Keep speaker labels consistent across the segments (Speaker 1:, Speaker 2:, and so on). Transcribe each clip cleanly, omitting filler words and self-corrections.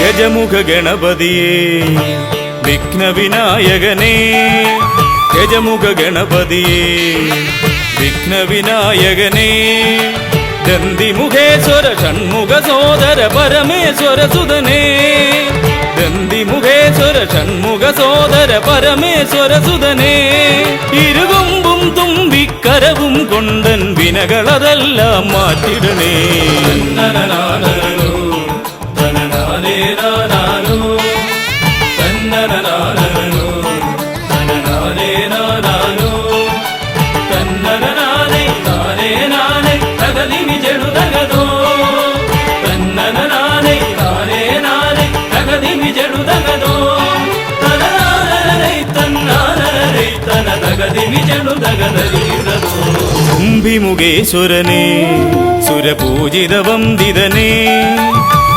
Speaker 1: ഗജമുഖ ഗണപതിയേ വിഘ്നവിനായകനേ, ഗജമുഖ ഗണപതിയേ വിഘ്നവിനായകനേ, ദന്തിമുഖേശ്വര ഷൺമുഖ സോദര പരമേശ്വര സുതനേ, ദന്തിമുഖേശ്വര ഷൺമുഖ സോദര പരമേശ്വര സുതനേ, ഇരുകൊമ്പും തുമ്പിക്കരവും കൊണ്ടൻ വിനകളതെല്ലാം മാറ്റിടണേ. കുംഭിമുഖേശ്വരനേ സുരപൂജിത വന്ദിതനേ,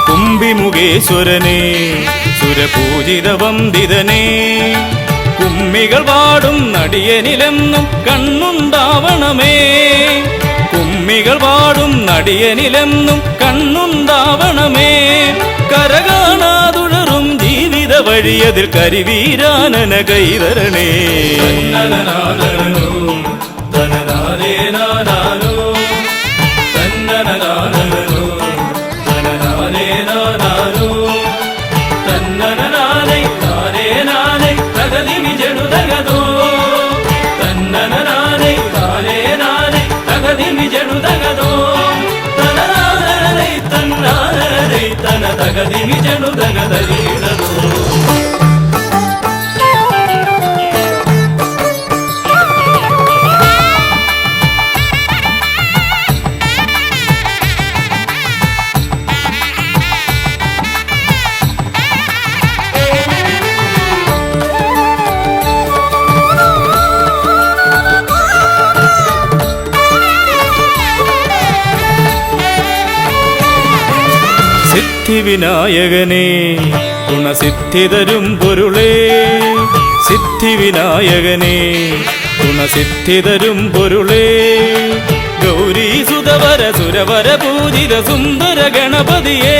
Speaker 1: കുംഭിമുഖേശ്വരനേ സുരപൂജിത വന്ദിതനേ, കുമ്മികൾ പാടും നടിയനിലെന്നും കണ്ണുണ്ടാവണമേ, കുമ്മികൾ പാടും നടിയനിലെന്നും കണ്ണുണ്ടാവണമേ, കരകാണാതുഴറും ജീവിത വഴിയതിൽ കരിവീരാനന കൈതരണേ. സിദ്ധിവിനായകനേ ഗുണസിദ്ധിതരും പൊരുളേ, സിദ്ധിവിനായകനേ ഗുണസിദ്ധിതരും പൊരുളേ, ഗൗരീസുതവര സുരവര പൂജിത സുന്ദര ഗണപതിയേ,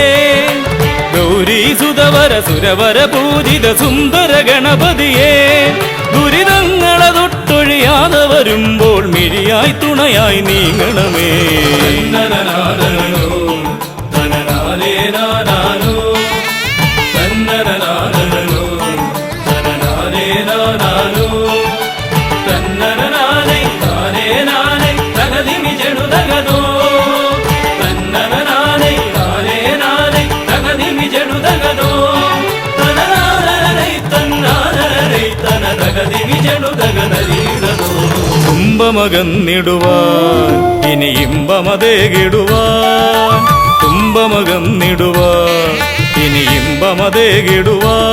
Speaker 1: ഗൗരീസുതവര സുരവര പൂജിത സുന്ദര ഗണപതിയേ, ദുരിതങ്ങളെ തൊട്ടൊഴിയാതെ വരുമ്പോൾ മിഴിയായി തുണയായി നീങ്ങണമേ. തുമ്പമകന്നിടുവാൻ ഇനി ഇമ്പമതേകിടുവാൻ, തുമ്പമകന്നിടുവാൻ ഇനി ഇമ്പമതേകിടുവാൻ,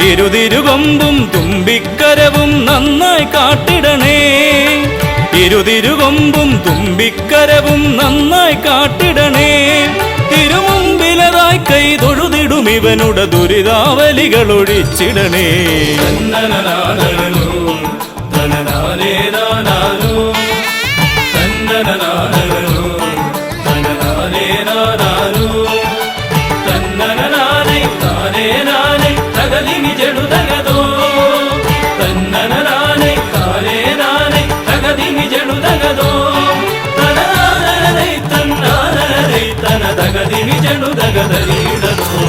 Speaker 1: ഇരുതിരുകൊമ്പും തുമ്പിക്കരവും നന്നായി കാട്ടിടണേ, ഇരുതിരുകൊമ്പും തുമ്പിക്കരവും നന്നായി കാട്ടിടണേ, തിരുമുമ്പിലതായി കൈ തൊഴുതിടും ഇവനുടെ ദുരിതാവലികൾ ഒഴിച്ചിടണേ. ಜಣುದಗದರಿಡದು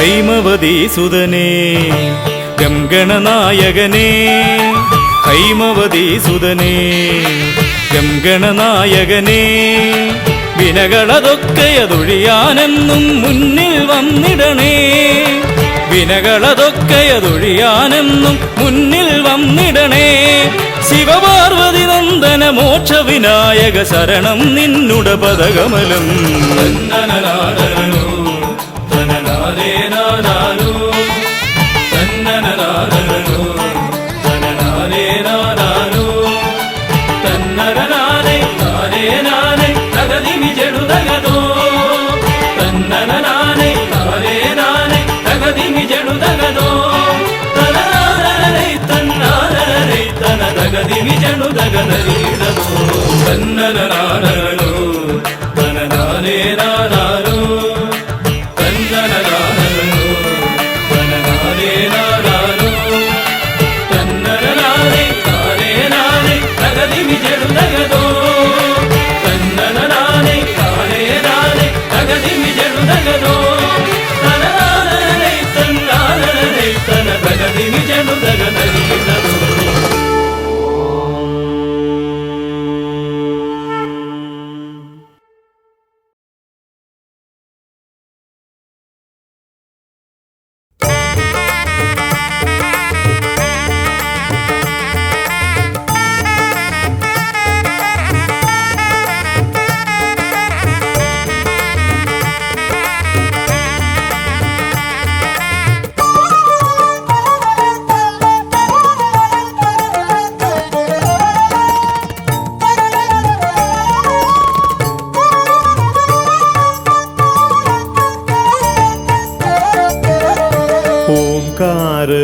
Speaker 1: ഹൈമവതീസുതനേ ഗംഗണനായകനേ ഹൈമവതീസുതനേ ഗംഗണനായകനേ വിനകളതൊക്കെയതൊഴിയാനെന്നും മുന്നിൽ വന്നിടണേ വിനകളതൊക്കെയതൊഴിയാനെന്നും മുന്നിൽ വന്നിടണേ ശിവപാർവതി നന്ദന മോക്ഷ വിനായക ശരണം നിന്നുട പദകമലം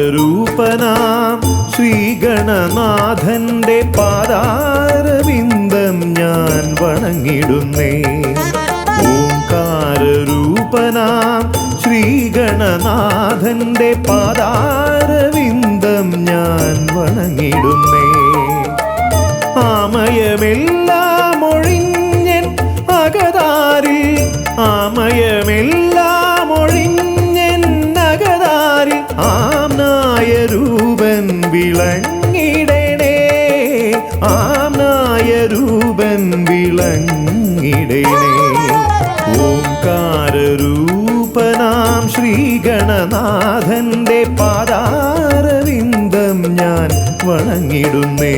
Speaker 2: ഓംകാരൂപനാം ശ്രീഗണനാഥന്റെ പാദാരവിന്ദം ഞാൻ വണങ്ങിടുന്നേ ഓംകാരൂപനാം ശ്രീഗണനാഥന്റെ പാദാരവിന്ദം ഞാൻ വണങ്ങിടുന്നേ ആമയമെല്ലാം ഒഴിഞ്ഞൻ അകതാരിൽ ആമയമെല്ലാം ഒഴിഞ്ഞൻ അകതാരിൽ ആംനായ രൂപൻ വിളങ്ങിടണേ ആംനായ രൂപൻ വിളങ്ങിടണേ ഓംകാരൂപനാം ശ്രീഗണനാഥന്റെ പാദാരവിന്ദം ഞാൻ വണങ്ങിടുന്നേ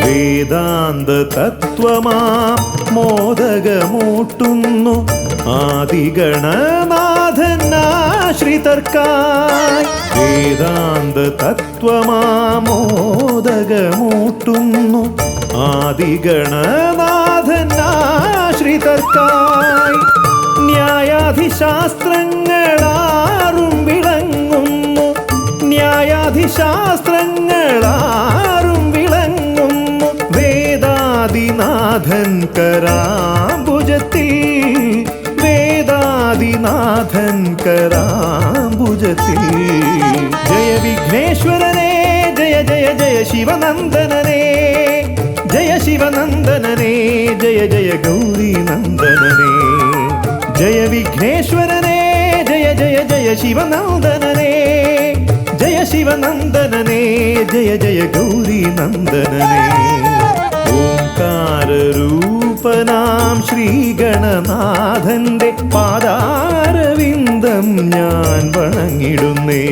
Speaker 2: വേദാന്ത തത്വമാം മോദകമൂട്ടുന്നു ആദിഗണനാഥൻ ആശ്രിതർക്കായി വേദാന്ത തത്വമാം മോദകമൂട്ടുന്നു ആദിഗണനാഥൻ ആശ്രിതർക്കായി ന്യായാധിശാസ്ത്രങ്ങളാറും വിളങ്ങുന്നു ന്യായാധിശാസ്ത്രങ്ങളാറും വിളങ്ങുന്നു വേദാദിനാഥൻ കരാംബുജത്തിൽ വേദാദിനാഥൻ ഗൗരീനാഥൻ കരാംബുജത്തിൽ. ജയ വിഘ്നേശ്വരനേ ജയ ജയ ജയ ശിവനന്ദനനേ, ജയ ശിവനന്ദനനേ ജയ ജയ ഗൗരീനന്ദനനേ. ജയ വിഘ്നേശ്വരനേ ജയ ജയ ജയ ശിവനന്ദനനേ, ജയ ശിവനന്ദനനേ ജയ ജയ ഗൗരീനന്ദനനേ. ഓംകാരരൂപനാം ശ്രീഗണനാഥന്റെ പാദാരവിന്ദം ഞാൻ വണങ്ങിടുന്നേ.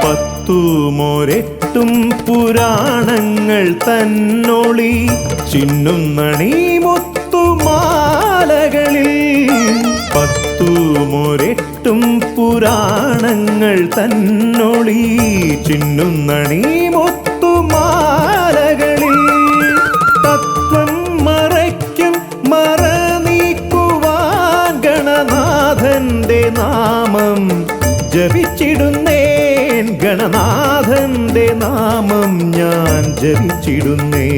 Speaker 2: പത്തുമൊരെട്ടും പുരാണങ്ങൾ തന്നൊളി ചിന്നുന്നണി മുത്തുമാലകളിൽ. പത്തുമൊരെട്ടും പുരാണങ്ങൾ തന്നൊളി ചിന്നുന്നണി മുത്തുമാലകളിൽ. തത്വം മറയ്ക്കും മറ നീക്കുവാൻ ഗണനാഥന്റെ നാമം ജപിച്ചിടുന്നേൻ, ഗണനാഥന്റെ നാമം ഞാൻ ജപിച്ചിടുന്നേ.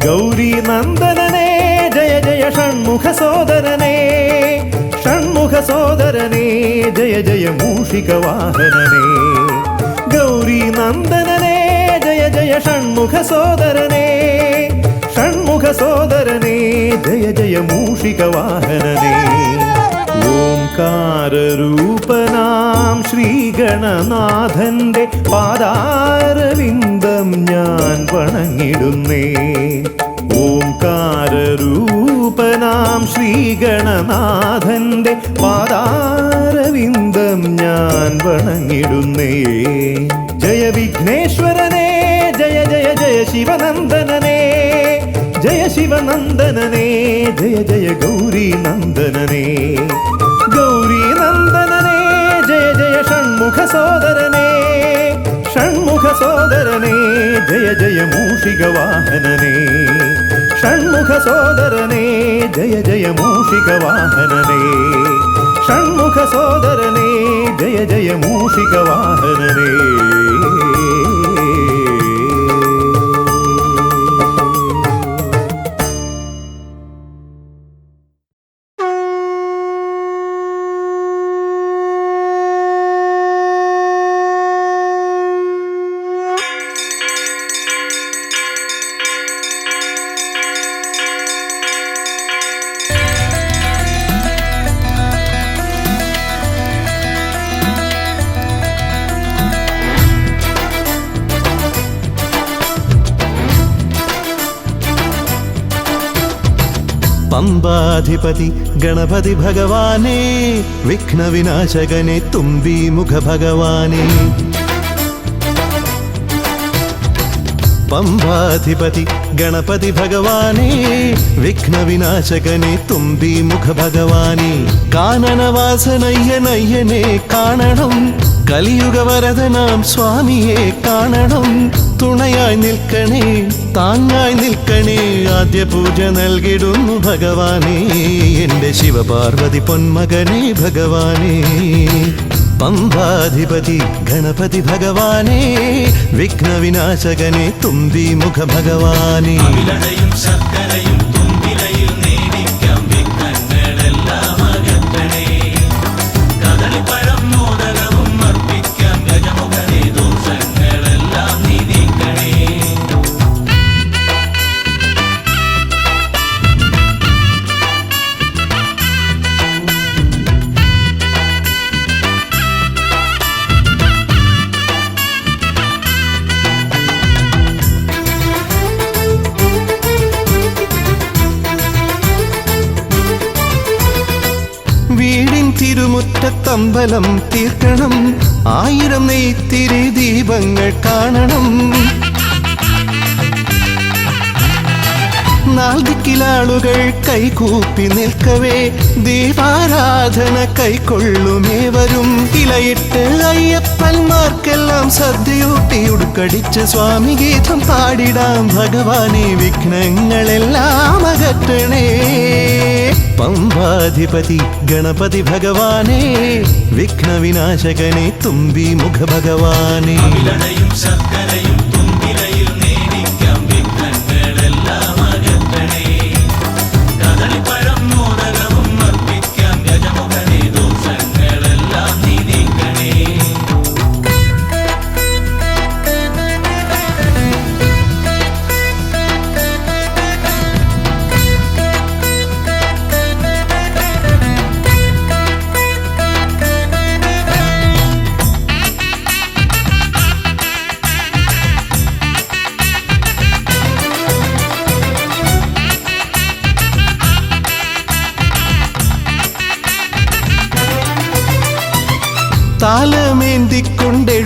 Speaker 2: ഗൗരീനന്ദനനേ ജയ ജയ ഷൺമുഖ സോദരനേ, ഷൺമുഖ സോദരനേ ജയ ജയ മൂഷിക വാഹനനേ. ഗൗരീനന്ദനനേ ജയ ജയ ഷൺമുഖ സോദരനേ, ഷൺമുഖ സോദരനേ ജയ ജയ മൂഷിക വാഹനനേ. ഓംകാരരൂപനാം ശ്രീഗണനാഥന്റെ പാദാരവിന്ദം ഞാൻ വണങ്ങിടുന്നേ. ഓംകാരരൂപനാം ശ്രീഗണനാഥന്റെ പാദാരവിന്ദം ഞാൻ വണങ്ങിടുന്നേ. ജയ വിഘ്നേശ്വരനേ ജയ ജയ ജയ ശിവനന്ദനനേ, ജയ ശിവനന്ദനനേ ജയ ജയ ഗൗരീനന്ദനനേ. ഗൗരീനന്ദനനേ ജയ ജയ ഷൺമുഖ സോദരനേ, ഷൺമുഖ സോദരനേ ജയ ജയ മൂഷിക വാഹനനേ. ഷൺമുഖ സോദരനേ ജയ ജയ മൂഷിക വാഹനനേ, ഷൺമുഖ സോദരനേ ജയ ജയ മൂഷിക വാഹനനേ.
Speaker 3: പമ്പാധിപതി ഗണപതി ഭഗവാനേ, വിഘ്നവിനാശകനെ തുമ്പി മുഖ ഭഗവാനേ. പമ്പാധിപതി ഗണപതി ഭഗവാനേ, വിഘ്നവിനാശകനെ തുമ്പി മുഖ ഭഗവാനേ. കാനനവാസനയ്യനയ്യനെ കാണണം, കലിയുഗവരദനാം സ്വാമിയെ കാണണം. തുണയായി നിൽക്കണേ, താങ്ങായി നിൽക്കണേ, ആദ്യ പൂജ നൽകിടുന്നു ഭഗവാനേ, എൻ്റെ ശിവപാർവതി പൊന്മകനേ ഭഗവാനേ. പമ്പാധിപതി ഗണപതി ഭഗവാനേ, വിഘ്നവിനാശകനെ തുമ്പി മുഖ ഭഗവാനേ. ശർക്കരയും തുമ്പിലയിൽ നേടിക്കാം വിഘ്നങ്ങളെല്ലാം അകറ്റണേ. കദളിപ്പഴം മോദകവും അർപ്പിക്കാം ഗജമുഖനെ, ദോഷങ്ങളെല്ലാം നീക്കണേ. വീടിൻ തിരുമുറ്റത്തമ്പലം തീർക്കണം, 1000 നെയ്ത്തിരി ദീപങ്ങൾ കാണണം. നാൽദിക്കിലാളുകൾ കൈകൂപ്പി നിൽക്കവേ, ദീപാരാധന കൈക്കൊള്ളുമേവരും. ഇലയിട്ട് അയ്യപ്പന്മാർക്കെല്ലാം സദ്യയൂട്ടി ഉടുക്കടിച്ച് സ്വാമി ഗീതം പാടിടാം ഭഗവാനെ, വിഘ്നങ്ങൾ അകറ്റണേ പമ്പാധിപതി ഗണപതി ഭഗവാനേ വിഘ്നവിനാശകനെ തുമ്പി മുഖ ഭഗവാനേ
Speaker 1: ശർക്കരയും തുമ്പിലയിൽ നേടിക്കാം വിഘ്നങ്ങളെല്ലാം അകറ്റണേ കദളിപ്പഴം മോദകവും അർപ്പിക്കാം ഗജമുഖനെ ദോഷങ്ങളെല്ലാം നീ നീക്കണേ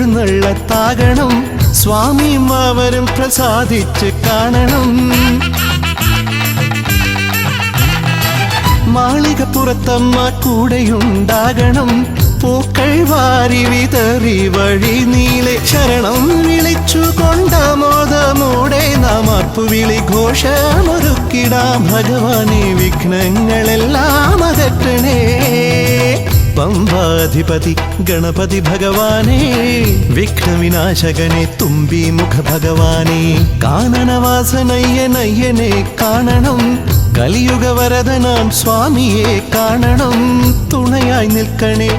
Speaker 3: താലമേന്തിക്കൊണ്ടെഴുന്നള്ളത്താകണം സ്വാമിയും അവരും പ്രസാദിച്ച് കാണണം മാളികപ്പുറത്തമ്മ കൂടെയുണ്ടാകണം പൂക്കൾ വാരി വിതറി വഴി നീളെ ശരണം വിളിച്ചു കൊണ്ടാമോദമോടെ നാം അർപ്പുവിളി ഘോഷമൊരുക്കിടാം ഭഗവാനെ വിഘ്നങ്ങളെല്ലാം അകറ്റണേ പമ്പാധിപതി ഗണപതി ഭഗവാനേ വിഘ്നവിനാശകനെ തുമ്പി മുഖ ഭഗവാനേ കാനനവാസനയ്യനയ്യനെ കാണണം കലിയുഗവരദനാം സ്വാമിയെ കാണണം തുണയായി നിൽക്കണേ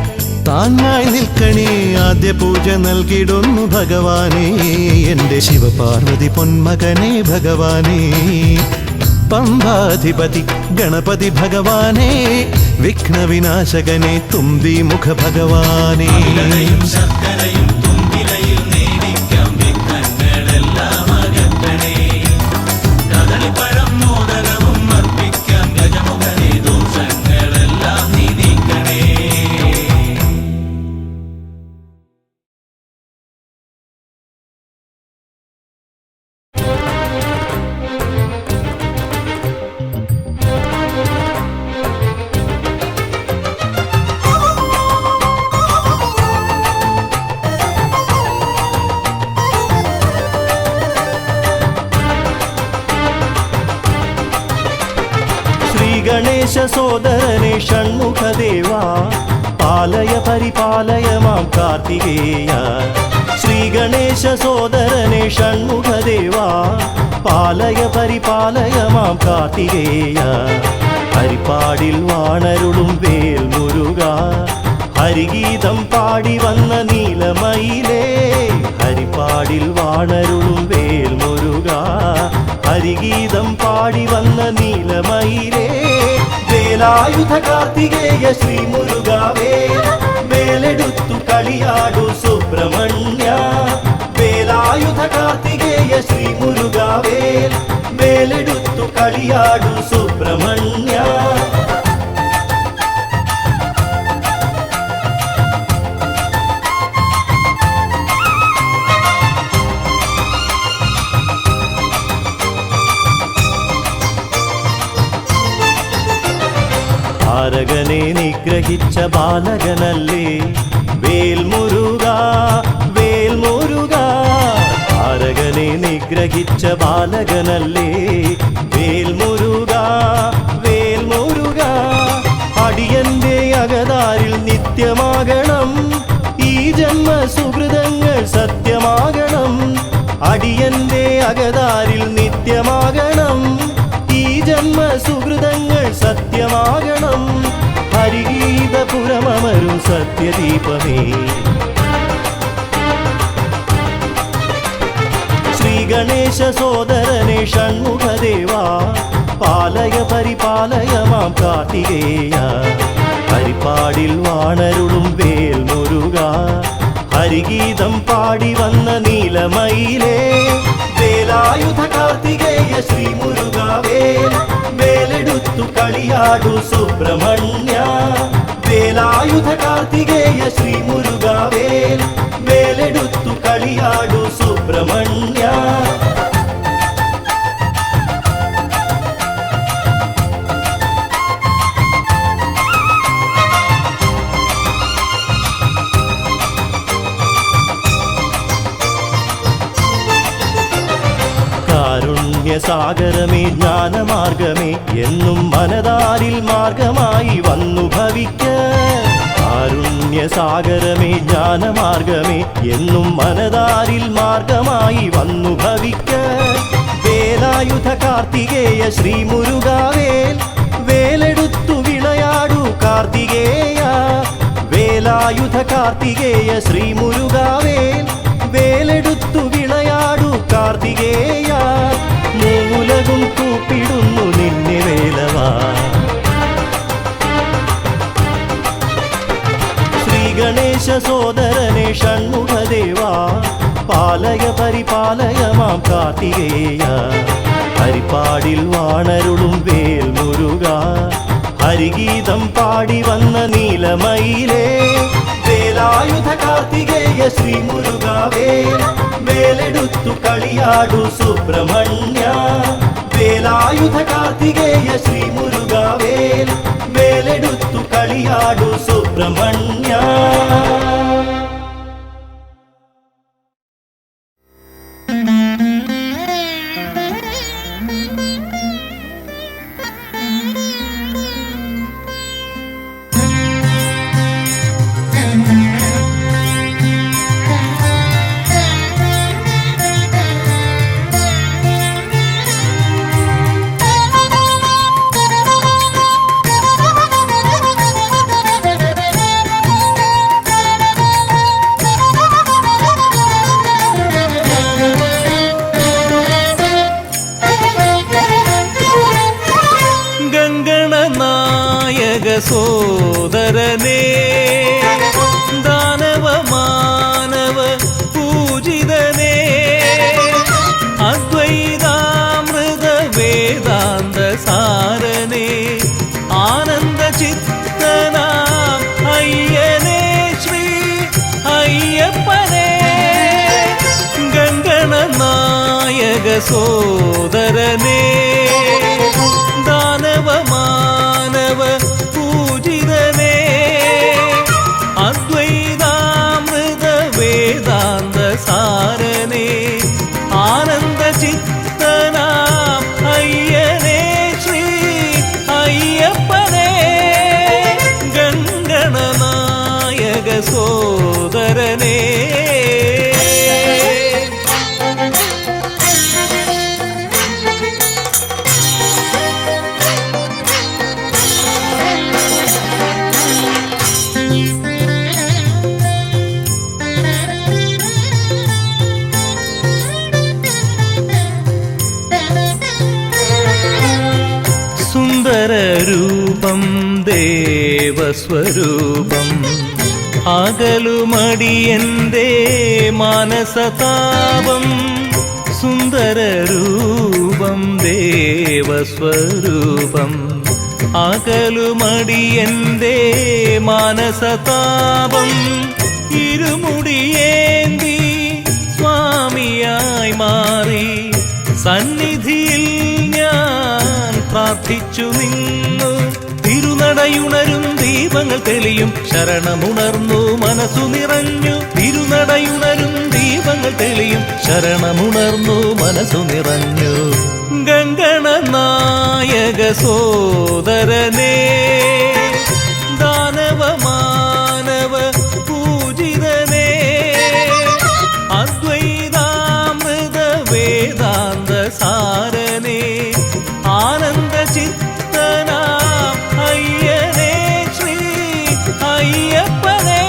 Speaker 3: താങ്ങായി നിൽക്കണേ ആദ്യ പൂജ നൽകിടുന്നു ഭഗവാനേ എൻ്റെ ശിവപാർവതി പൊന്മകനെ ഭഗവാനേ പമ്പാധിപതി ഗണപതി ഭഗവാനേ വിഘ്നവിനാശകനെ തുമ്പി മുഖ ഭഗവാനേ
Speaker 1: ശർക്കരയും തുമ്പിലയിൽ നേടിക്കാം വിഘ്നങ്ങളെല്ലാം അകറ്റണേ കദളിപ്പഴം മോദകവും അർപ്പിക്കാം ഗജമുഖനെ ദോഷങ്ങളെല്ലാം നീ നീക്കണേ
Speaker 2: ഗണേശ സോദരനെ ഷൺമുഖദേവാ പാലയ പരിപാലയ മാം കാർത്തികേയ ശ്രീ ഗണേശ സോദരനെ ഷൺമുഖദേവാ പാലയ പരിപാലയ മാം കാർത്തികേയ ഹരിപ്പാടിൽ വാണരുളും വേൽ മുരുക ഹരിഗീതം പാടി വന്ന നീലമയിലേ ഹരിപ്പാടിൽ വാണരുളും വേൽ മുരുക ഹരിഗീതം പാടി വന്ന നീലമയിലേ വേലായുധ കാർത്തികേയ ശ്രീ മുരുകാവേ വേലെടുത്തു കളിയാടു സുബ്രഹ്മണ്യ വേലായുധ കാർത്തികേയ ശ്രീ മുരുകാവേ വേലെടുത്തു കളിയാടു സുബ്രഹ്മണ്യ താരകനെ നിഗ്രഹിച്ച ബാലകനല്ലേ വേൽമുരുക വേൽമുരുക താരകനെ നിഗ്രഹിച്ച ബാലകനല്ലേ വേൽമുരുക വേൽമുരുക അടിയന്റെ അകതാരിൽ നിത്യമാകണം ഈ ജന്മ സുഹൃതങ്ങൾ സത്യമാകണം അടിയന്റെ അകതാരിൽ നിത്യമാകണം ഈ ജന്മ സുഹൃതങ്ങൾ സത്യമാകണം ഹരിഗീതപുരമരും സത്യദീപമേ ശ്രീ ഗണേശ സോദരനെ ഷൺമുഖദേവാ പാലയ പരിപാലയ മാം കാർത്തികേയ ഹരിപ്പാടിൽ വാണരുളും വേൽ മുരുക ഹരിഗീതം പാടി വന്ന നീലമയിലേ വേലായുധ കാർത്തികേയ ശ്രീ മുരുകാവേ വേലെടുത്തു കളിയാടു സുബ്രഹ്മണ്യ വേലായുധ കാർത്തികേയ ശ്രീ മുരുകാവേ വേലെടുത്തു കളിയാടു സുബ്രഹ്മണ്യ കാരുണ്യസാഗരമേ ജ്ഞാനമാർഗമേ എന്നും മനതാരിൽ മാർഗമായി വന്നു ഭവിക്ക കാരുണ്യസാഗരമേ ജ്ഞാനമാർഗമേ എന്നും മനതാരിൽ മാർഗമായി വന്നു ഭവിക്ക വേലായുധ കാർത്തികേയ ശ്രീ മുരുകാവേൽ വേലെടുത്തു വിളയാടു കാർത്തികേയ വേലായുധ കാർത്തികേയ ശ്രീ മുരുകാവേൽ വേലെടുത്തു വിളയാടു കാർത്തികേയ മൂലകും കൂപ്പിടുന്നു നിന്നെ വേലവാ ശ്രീ ഗണേശ സോദരനെ ഷൺമുഖദേവാ പാലയ പരിപാലയ മാം കാർത്തികേയ ഹരിപ്പാടിൽ വാണരുളും വേൽ മുരുക ഹരിഗീതം പാടി വന്ന നീലമയിലേ വേലായുധ കാർത്തികേയ ശ്രീ മുരുകാവേൽ വേലെടുത്തു കളിയാടു സുബ്രഹ്മണ്യ വേലായുധ കാർത്തികേയ ശ്രീ മുരുകാവേൽ വേലെടുത്തു കളിയാടു സുബ്രഹ്മണ്യ
Speaker 1: സോദരനേ ദാനവ മാനവ പൂജിതനേ അദ്വൈതാമൃത വേദാന്ത സാരനേ ആനന്ദ ചിത്തനാം അയ്യനേ ശ്രീ അയ്യപ്പനേ ഗംഗണനായക സോദരനേ ദാനവ മാനവ പൂജിതനേ അദ്വൈതാമൃത വേദാന്ത സാരനേ ആനന്ദ ചിത്തനാം അയ്യനേ ശ്രീ അയ്യപ്പനേ ഗംഗണനായക സോദരനേ സുന്ദരരൂപം ദേവസ്വരൂപം അകലുമടിയന്റെ മാനസതാപം സുന്ദരരൂപം ദേവസ്വരൂപം അകലുമടിയന്റെ മാനസതാപം ഇരുമുടിയേന്തി സ്വാമിയായി മാറി സന്നിധിയിൽ ഞാൻ പ്രാർത്ഥിച്ചു നിന്നു തിരുനടയുണരും ദീപങ്ങൾ തെളിയും ശരണമുണർന്നു മനസ്സു നിറഞ്ഞു തിരുനടയുണരും ദീപങ്ങൾ തെളിയും ശരണമുണർന്നു മനസ്സു നിറഞ്ഞു ഗംഗണനായക സോദരനേ ദാനവ മാനവ പൂജിതനേ അദ്വൈതാമൃത വേദാന്ത സാരനേ ആനന്ദ ചിത്തനാം അയ്യനേ ശ്രീ അയ്യപ്പനേ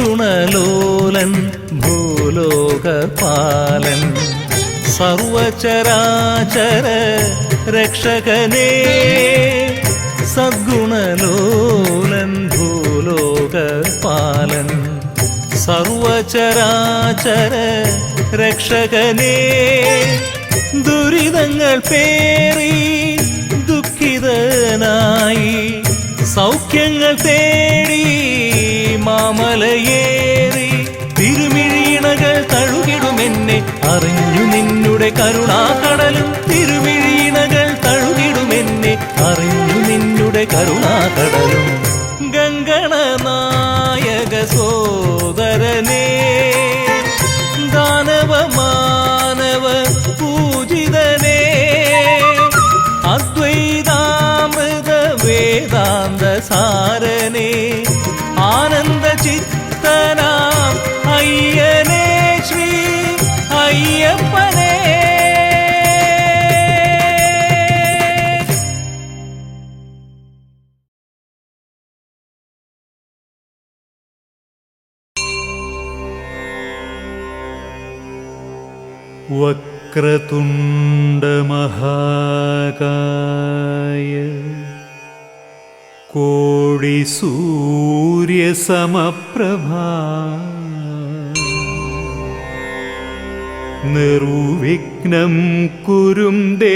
Speaker 1: സദ്ഗുണലോലൻ ഭൂലോകപാലൻ സർവചരാചര രക്ഷകനേ സദ്ഗുണലോലൻ ഭൂലോകപാലൻ സർവചരാചര രക്ഷകനേ ദുരിതങ്ങൾ പേറി ദുഃഖിതനായി സൗഖ്യങ്ങൾ തേടി മാമലയേറി തിരുമിഴീണകൾ തഴുകിടുമെന്നെ അറിഞ്ഞു നിന്നുടെ കരുണാകടലും തിരുമിഴീണകൾ തഴുകിടുമെന്നെ അറിഞ്ഞു നിന്നുടെ കരുണാകടലും ഗംഗണനായക സോദരനേ ദാനവ മാനവ പൂജിതനേ അദ്വൈതാമൃത വേദാന്ത സാരനേ ആനന്ദ ചിത്തനാം അയ്യനേ ശ്രീ അയ്യപ്പനേ.
Speaker 4: വക്രതുണ്ടമഹാകായ കോടിസൂര്യസമപ്രഭാ നിർവിഘ്നം കുരും ദേവ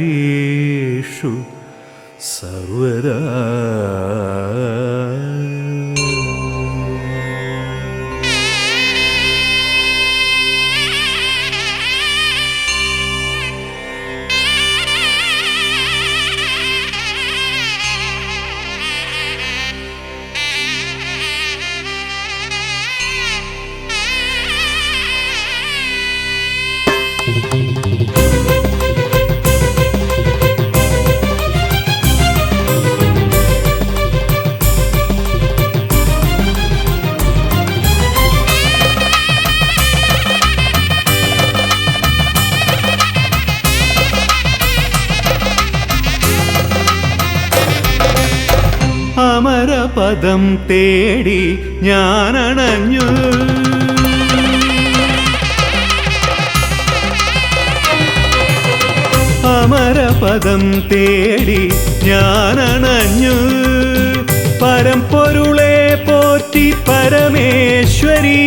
Speaker 4: സർവകാര്യേഷു സർവദാ. അമരപദം തേടി ഞാനണഞ്ഞു അമരപദം തേടി ഞാനണഞ്ഞു പരമ്പൊരുളെ പോറ്റി പരമേശ്വരി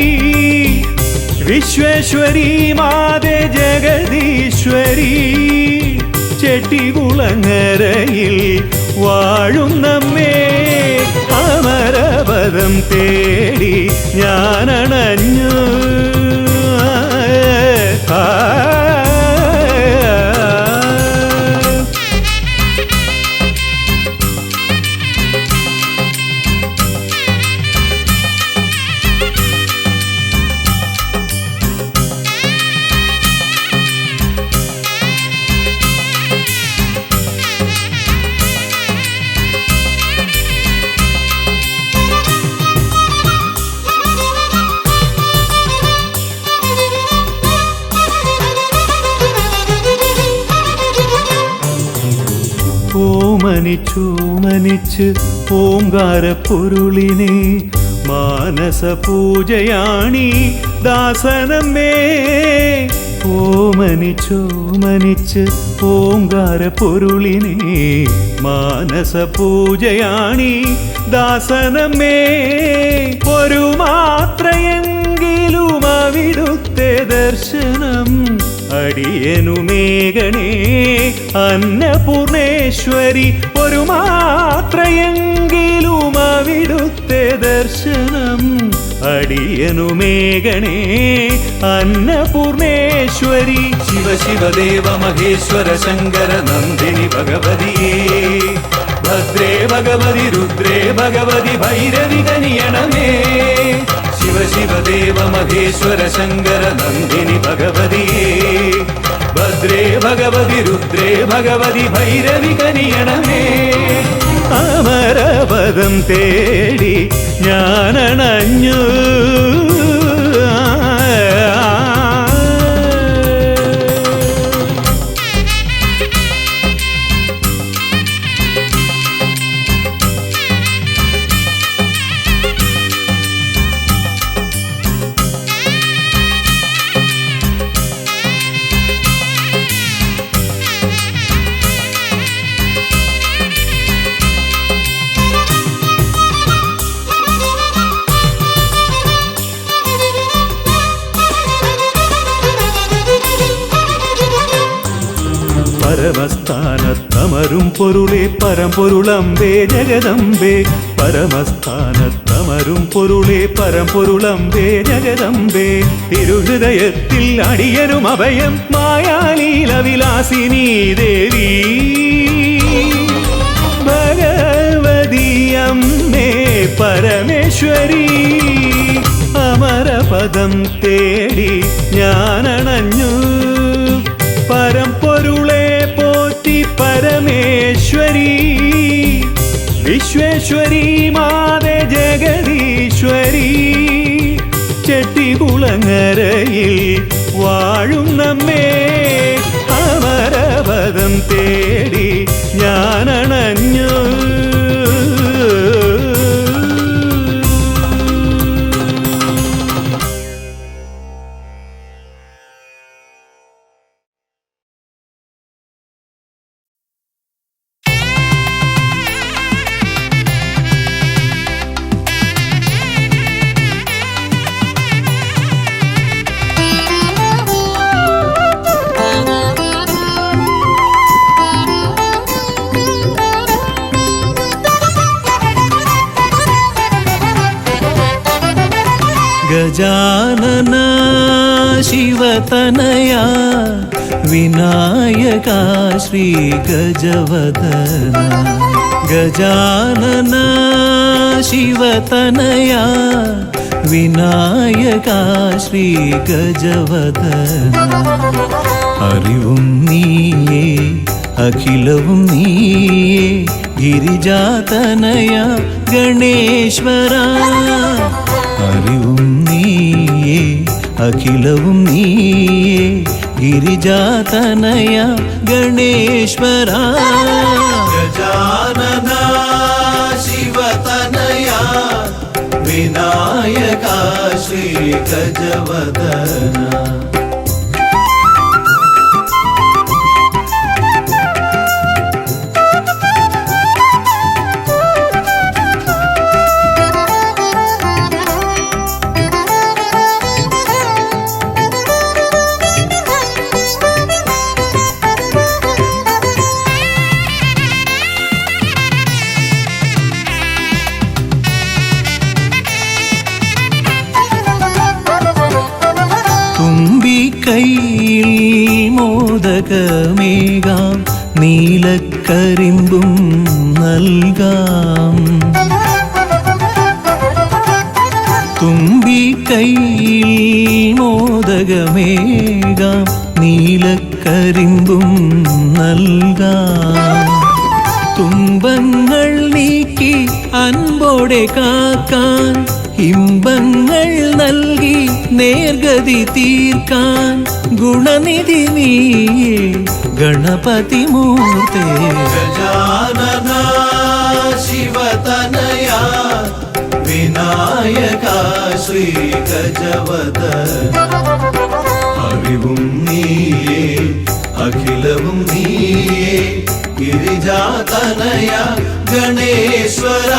Speaker 4: വിശ്വേശ്വരി മാതേ ജഗദീശ്വരി ചെട്ടികുളങ്ങരയിൽ വാഴും നമ്മേ അമരപദം തേടി ഞാനണഞ്ഞു. ഓമനിച്ചോമനിച്ച് ഓംകാരപ്പൊരുളിനെ മാനസ പൂജയാണീ ദാസനമ്മേ. ഓമനിച്ചോമനിച്ച് ഓംകാരപ്പൊരുളിനെ മാനസ പൂജയാണീ ദാസനമ്മേ. ഒരു മാത്രയെങ്കിലും അവിടുത്തെ ദർശനം അടിയനുമേകണേ അന്നപൂർണേശ്വരി. ഒരു മാത്രയെങ്കിലും അവിടുത്തെ ദർശനം അടിയനുമേകണേ അന്നപൂർണേശ്വരി.
Speaker 1: ശിവ ശിവദേവ മഹേശ്വര ശങ്കര നന്ദിനി ഭഗവതിയേ ഭദ്രേ ഭഗവതി രുദ്രേ ഭഗവതി ഭൈരവി കനിയണമേ. ശിവ ശിവദേവ മഹേശ്വര ശങ്കര നന്ദിനി ഭഗവതിയേ ഭദ്രേ ഭഗവതി രുദ്രേ ഭഗവതി ഭൈരവി കനിയണമേ.
Speaker 4: അമരപദം തേടി ഞാനണഞ്ഞു അമരും പൊരുളെ പരമ്പൊരുളമ്പേ ജഗദമ്പേ പരമസ്ഥാനത്തമരും പൊരുളെ പരമ്പൊരുളമ്പേ ജഗദമ്പേ തിരുഹൃദയത്തിൽ അടിയനും അഭയം മായാലീല വിലാസിനി ദേവി ഭഗവതി അമ്മേ പരമേശ്വരി അമരപദം തേടി ഞാനണഞ്ഞു പരമ്പൊരുളെ പോറ്റി പരമേശ്വരി വിശ്വേശ്വരി മാതേ ജഗദീശ്വരി ചെട്ടികുളങ്ങരയിൽ വാഴും നമ്മേ അമരപദം തേടി ഞാനണഞ്ഞു
Speaker 3: ഗജാനന ശിവതനയ വിനായക ശ്രീ ഗജവദന ഗജാനന ശിവതനയ വിനായക ശ്രീ ഗജവദന അറിവും നീയേ അഖിലവും നീയേ ഗിരിജാതനയ ഗണേശ്വര അറിവും നീയേ അഖിലവും നീയേ ഗിരിജാതനയ ഗണേശ്വര ഗജാനന ശിവതനയ വിനായക ശ്രീ ഗജവദന കൈയിൽ മോദകമേകാം നീലക്കരിമ്പും നൽകാം തുമ്പി കൈയിൽ മോദകമേകാം നീലക്കരിമ്പും നൽകാം തുമ്പങ്ങൾ നീക്കി അൻപോടെ കാക്കാൻ ഇമ്പങ്ങൾ നൽകി നേർഗതി തീർക്കാൻ ഗുണനിധി നീയേ ഗണപതി മൂർത്തേ ഗജാനന ശിവതനയ വിനായക ശ്രീ ഗജവദന അറിവും നീയേ അഖിലവും നീയേ ഗിരിജാതനയ ഗണേശ്വര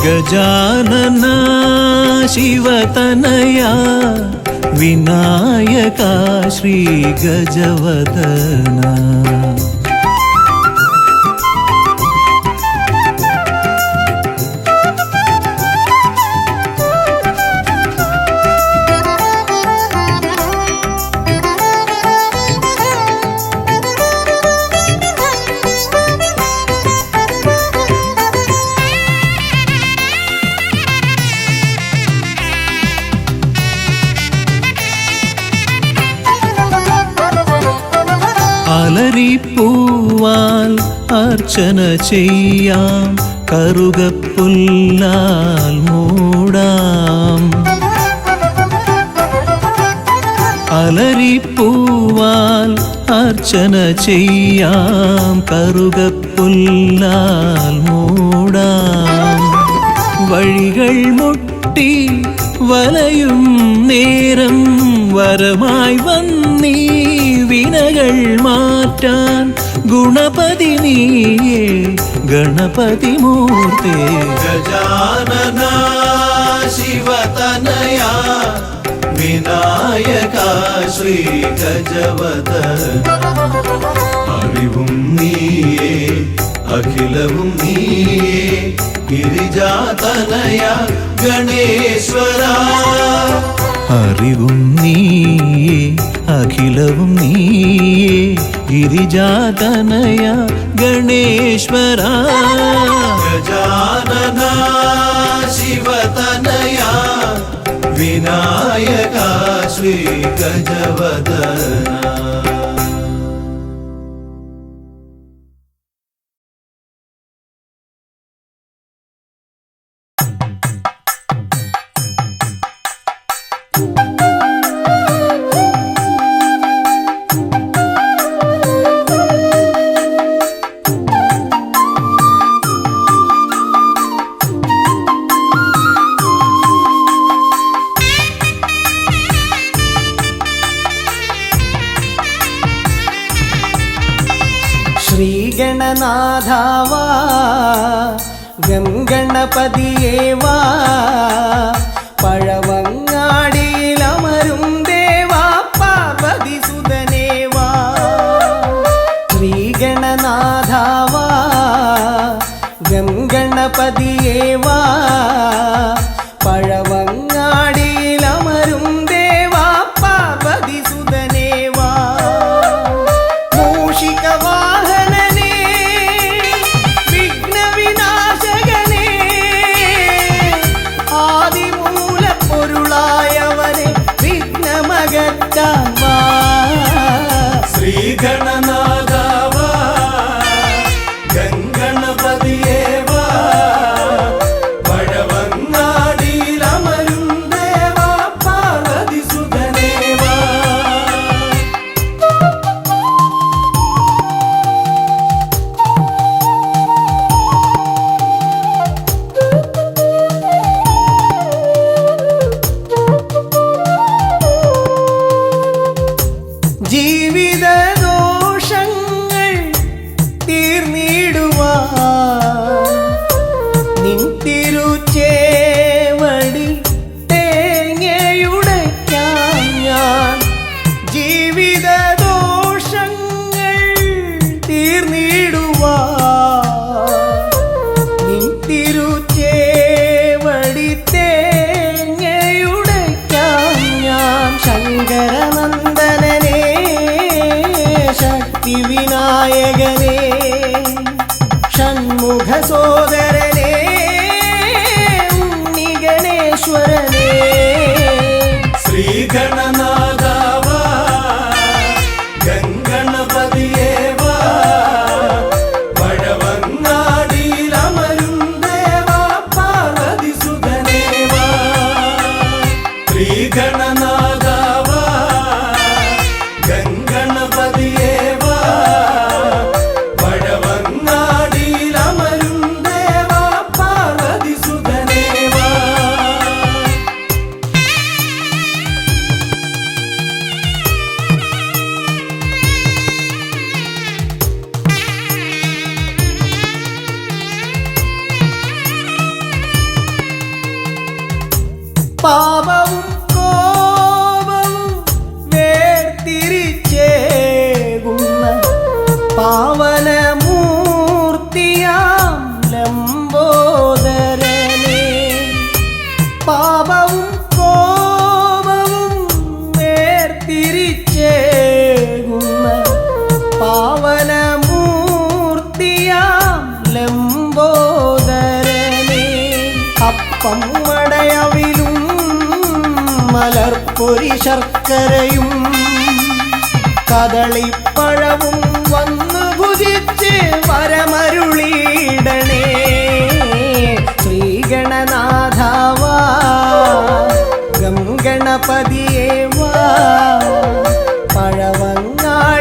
Speaker 3: ഗജാനന ശിവതനയ വിനായക ശ്രീ ഗജവദന അലരിപ്പൂവാൽ അർച്ചന ചെയ്യാം കറുകപ്പുല്ലാൽ മൂടാം അലരിപ്പൂവാൽ അർച്ചന ചെയ്യാം കറുകപ്പുല്ലാൽ മൂടാം വഴികൾ മുട്ടി വലയും നേരം വരമായി വന്നീ വിനകൾ മാറ്റാൻ ഗുണപതി നീയേ ഗണപതി മൂർത്തേ ഗജാനന ശിവതനയ വിനായക ശ്രീ ഗജവദന അറിവും നീയേ അഖിലവും നീയേ ഗിരിജാതനയ ഗണേശ്വര അറിവും നീയേ അഖിലവും നീയേ ഗിരിജാതനയ ഗണേശ്വര ഗജാനന ശിവതനയ വിനായക ശ്രീ ഗജവദന.
Speaker 5: ശ്രീഗണനാഥാവാ ഗംഗണപതിയേവാ പഴവങ്ങാടിയിലമരും ദേവാ പാർവതി സുതനേവാ. ശ്രീഗണനാഥാവാ ഗംഗണപതിയേവാ പഴവങ്ങാടിയിലമരും ദേവാ പാർവതി സുതനേവാ.
Speaker 3: ശ്രീഗണനാഥാവാ ഗംഗണപതിയേവാ പഴവങ്ങാടിയിലമരും ദേവാ പാർവതി സുതനേവാ.
Speaker 5: ജീവിത ദോഷങ്ങൾ തീർന്നിടുവാൻ നിൻ തിരുച്ചേവടി തേങ്ങയുടയ്ക്കാൻ ഞാൻ. ജീവിത ദോഷങ്ങൾ തീർന്നിടുവാൻ നിൻ തിരുച്ചേവടി തേങ്ങയുടയ്ക്കാൻ ഞാൻ. ശങ്കരനന്ദനനേ ശക്തി വിനായകനേ ഷൺമുഖ സോദരനേ ഉണ്ണി ഗണേശ്വരനേ.
Speaker 3: ശ്രീഗണനാഥാവാ ഗംഗണപതിയേവാ പഴവങ്ങാടിയിലമരും ദേവാ പാർവതി സുതനേവാ. ശ്രീഗണനാഥാവാ ഗംഗണപതിയേവാ പഴവങ്ങാടിയിലമരും ദേവാ പാർവതി സുതനേവാ.
Speaker 5: പാപവും കോപവും വേർതിരിച്ചേകുന്ന പാവനമൂർത്തിയാം ലംബോദരനേ. പാപവും കോപവും വേർതിരിച്ചേകുന്ന പാവനമൂർത്തിയാം ലംബോദരനേ. അപ്പം മടയവിലും മലർപ്പൊരി ശർക്കരയും കദളിപ്പഴവും വന്നു ഭുജിച്ച് വരമരുളിയിടണേ. ശ്രീഗണനാഥാവാ ഗംഗണപതിയേവാ പഴവങ്ങാടിയിലമരും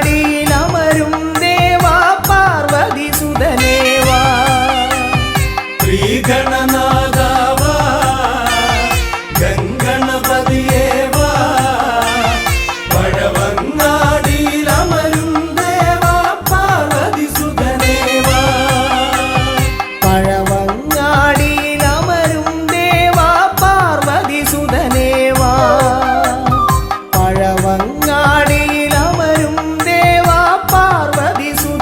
Speaker 5: ദേവാ പാർവതി സുതനേവാ.
Speaker 3: ശ്രീഗണനാഥാവാ ഗംഗണപതിയേവാ പഴവങ്ങാടിയിലമരും ദേവാ പാർവതി സുതനേവാ.
Speaker 5: പഴവങ്ങാടിയിലമരും ദേവാ പാർവതി സുതനേവാ. പഴവങ്ങാടിയിലമരും ദേവാ പാർവതി സുതനേവാ.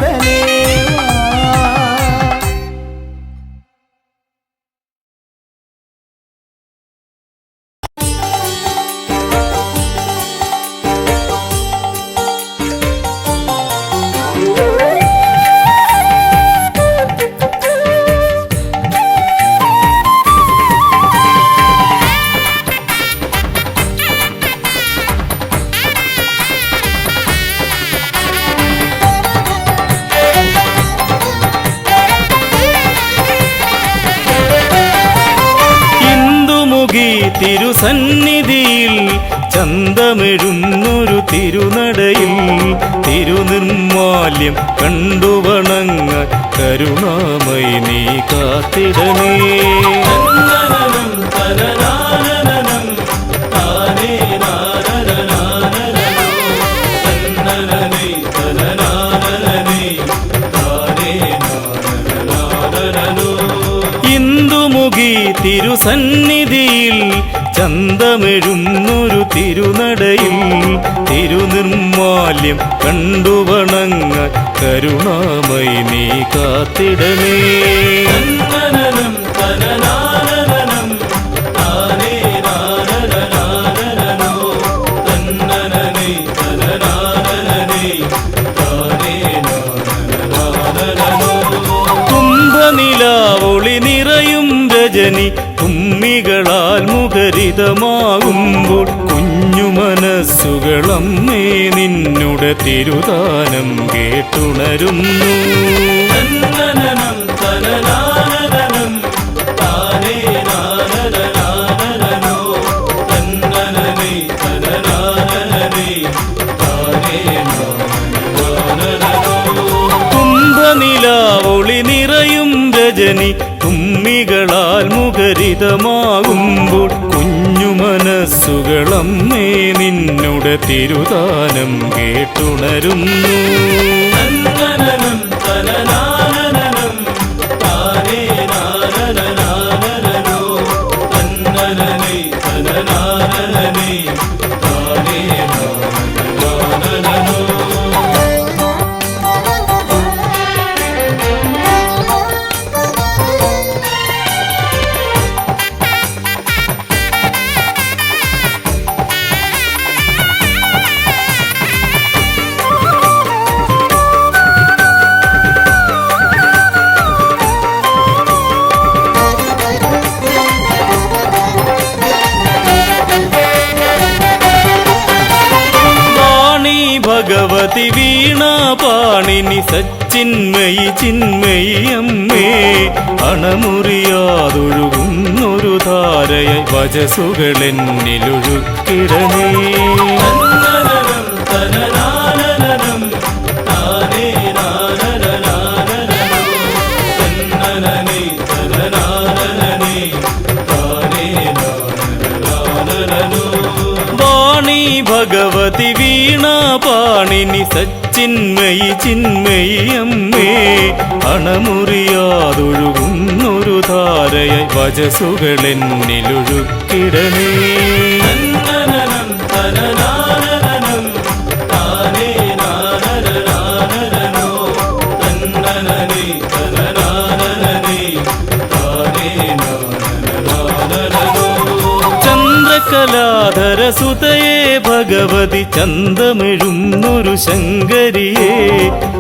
Speaker 1: തിരുസന്നിധിയിൽ ചന്തമെഴുന്നൊരു തിരുനടയിൽ തിരുനിർമാല്യം കണ്ടു വണങ്ങ കരുണാമയി നീ കാത്തിടണേ. ഇന്ദുമുഖി തിരുസന്നിധിയിൽ ചന്തമെഴുന്നൊരു തിരുനടയിൽ തിരുനിർമാല്യം കണ്ടു വണങ്ങ കരുണാമയി നീ കാത്തിടണേ. കുംഭനിലാവൊളി നിറയും രജനി കുമ്മികളാൽ മുഖരിതമാകുമ്പോൾ കുഞ്ഞു മനസ്സുകളമ്മേ നിന്നുടെ തിരുദാനം കേട്ടുണരുന്നു. കുംഭനിലാവൊളി നിറയും രജനി കുമ്മികളാൽ മുഖരിതമാകുമ്പോൾ കുഞ്ഞു മനസ്സുകളമ്മേ നിന്നുടെ തിരുദാനം കേട്ടുണരുന്നു. ഭഗവതി വീണാപാണിനി സച്ചിന്മയി ചിന്മയി അമ്മേ അണമുറിയാതൊഴുകുന്നൊരു ധാരയായി വചസുകളെന്നിലൊഴുക്കിടണേ. ഭഗവതി വീണാപാണിനി സച്ചിന്മയി ചിന്മയി അമ്മേ അണമുറിയാതൊഴുകുന്നൊരു ധാരയായി വചസുകളെന്നിലൊഴുക്കിടണേ. ചന്ദ്രകലാധരസുതയേ ഭഗവതി ചന്തമെഴുന്നൊരു ശങ്കരിയേ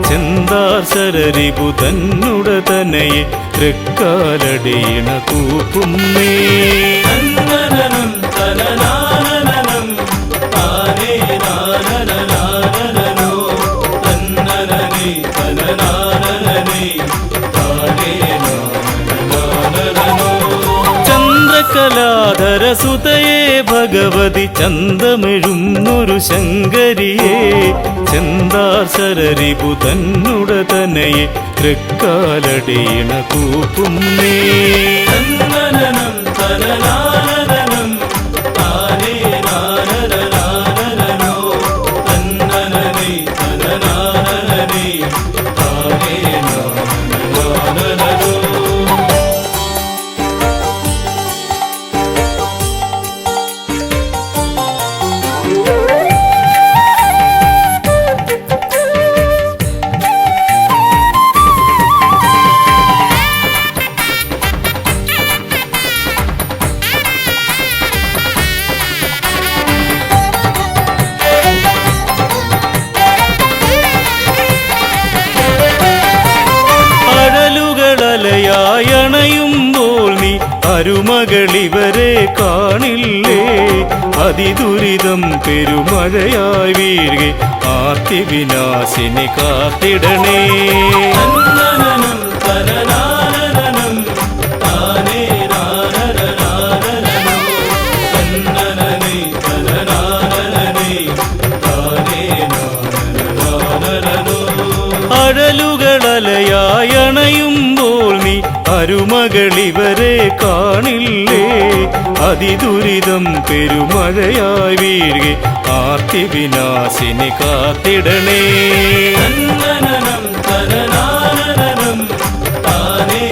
Speaker 1: ചെന്താർശരരിപു തന്നുടതനയെ തൃക്കാലടിയിണ കൂപ്പുന്നേ. ചന്ദ്രകലാധരസുതയേ ഭഗവതി ചന്തമെഴുന്നൊരു ശങ്കരിയേ ചെന്താർശരരിപു തന്നുടതനയെ തൃക്കാലടിയിണ കൂപ്പുന്നേ. അലയായണയുമ്പോൾ നീ അരുമകളിവരെ കാണില്ലേ അതിദുരിതം പെരുമഴയായി വീഴുകെ ആർത്തിവിനാശിനി കാത്തിടണേ.
Speaker 4: മരുമകളിവരെ കാണില്ലേ അതിദുരിതം പെരുമഴയായി വീഴുകെ ആർത്തി വിനാശിനി കാത്തിടണേ
Speaker 1: തന്നനനം തനനാനനം താനേ